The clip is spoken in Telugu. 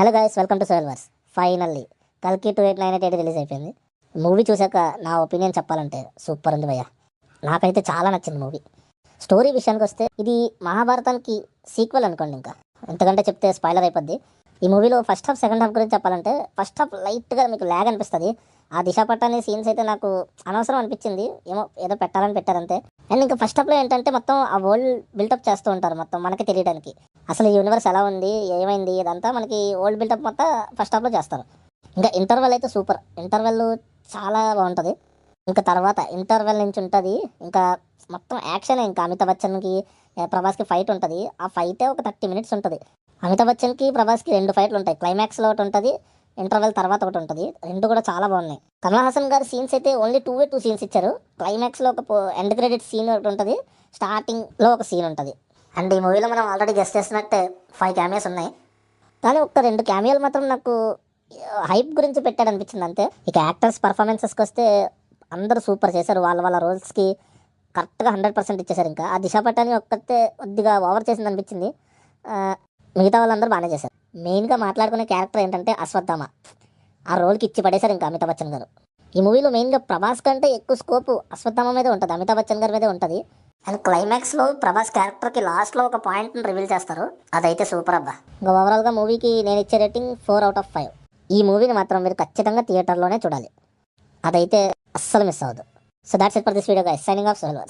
Hello guys, welcome to Soyal verse. Finally కల్కి 2898 రిలీజ్ అయిపోయింది. మూవీ చూసాక నా ఒపీనియన్ చెప్పాలంటే సూపర్ ఉంది భయ్య. నాకైతే చాలా నచ్చింది మూవీ. స్టోరీ విషయానికి వస్తే ఇది మహాభారతానికి సీక్వెల్ అనుకోండి. ఇంకా ఎంతకంటే చెప్తే స్పాయిలర్ అయిపోద్ది. ఈ మూవీలో ఫస్ట్ హాఫ్ సెకండ్ హాఫ్ గురించి చెప్పాలంటే ఫస్ట్ హాఫ్ లైట్గా మీకు ల్యాగ్ అనిపిస్తుంది. ఆ దిశ పట్టాని సీన్స్ అయితే నాకు అనవసరం అనిపించింది. ఏదో పెట్టాలని పెట్టారంతే. అండ్ ఇంకా ఫస్ట్ హాఫ్లో ఏంటంటే మొత్తం ఆ వరల్డ్ బిల్టప్ చేస్తూ ఉంటారు మొత్తం మనకి తెలియడానికి. అసలు ఈ యూనివర్స్ ఎలా ఉంది, ఏమైంది, ఇదంతా మనకి ఓల్డ్ బిల్టప్ మొత్తం ఫస్ట్ హాఫ్లో చేస్తారు. ఇంకా ఇంటర్వెల్ అయితే సూపర్. ఇంటర్వెల్ చాలా బాగుంటుంది. ఇంకా తర్వాత ఇంటర్వెల్ నుంచి ఉంటుంది ఇంకా మొత్తం యాక్షన్. ఇంకా అమితాబ్ బచ్చన్కి ప్రభాస్కి ఫైట్ ఉంటుంది. ఆ ఫైటే ఒక 30 minutes ఉంటుంది. అమితాబ్ బచ్చన్కి ప్రభాస్కి 2 ఫైట్లు ఉంటాయి. క్లైమాక్స్లో ఒకటి ఉంటుంది, ఇంటర్వెల్ తర్వాత ఒకటి ఉంటుంది. రెండు కూడా చాలా బాగున్నాయి. కమల్ హాసన్ గారి సీన్స్ అయితే ఓన్లీ 2 సీన్స్ ఇచ్చారు. క్లైమాక్స్లో ఒక ఎండ్ క్రెడిట్ సీన్ ఒకటి ఉంటుంది, స్టార్టింగ్లో ఒక సీన్ ఉంటుంది. అండ్ ఈ మూవీలో మనం ఆల్రెడీ గెస్ట్ చేసినట్టే 5 క్యామియోస్ ఉన్నాయి. కానీ ఒక 2 క్యామియోలు మాత్రం నాకు హైప్ గురించి పెట్టాడు అనిపించింది అంతే. ఇక యాక్టర్స్ పర్ఫార్మెన్సెస్కి వస్తే అందరూ సూపర్ చేశారు. వాళ్ళ వాళ్ళ రోల్స్కి కరెక్ట్గా 100% ఇచ్చేశారు. ఇంకా ఆ దిశ పట్టాని ఒక్కతే కొద్దిగా ఓవర్ చేసింది అనిపించింది. మిగతా వాళ్ళందరూ బాగానే చేశారు. మెయిన్గా మాట్లాడుకునే క్యారెక్టర్ ఏంటంటే అశ్వత్థామ. ఆ రోల్కి ఇచ్చి పడేశారు ఇంకా అమితాబ్ బచ్చన్ గారు. ఈ మూవీలో మెయిన్గా ప్రభాస్ కంటే ఎక్కువ స్కోప్ అశ్వత్థామ మీదే ఉంటుంది, అమితాబ్ బచ్చన్ గారి మీదే ఉంటుంది. అండ్ క్లైమాక్స్లో ప్రభాస్ క్యారెక్టర్కి లాస్ట్లో ఒక పాయింట్ని రివీల్ చేస్తారు. అదైతే సూపర్ అబ్బా. ఇంకా ఓవరాల్గా మూవీకి నేను ఇచ్చే రేటింగ్ 4/5. ఈ మూవీని మాత్రం మీరు ఖచ్చితంగా థియేటర్లోనే చూడాలి. అదైతే అస్సలు మిస్ అవ్వదు. So that's it for this video guys. Signing off Soyal verse.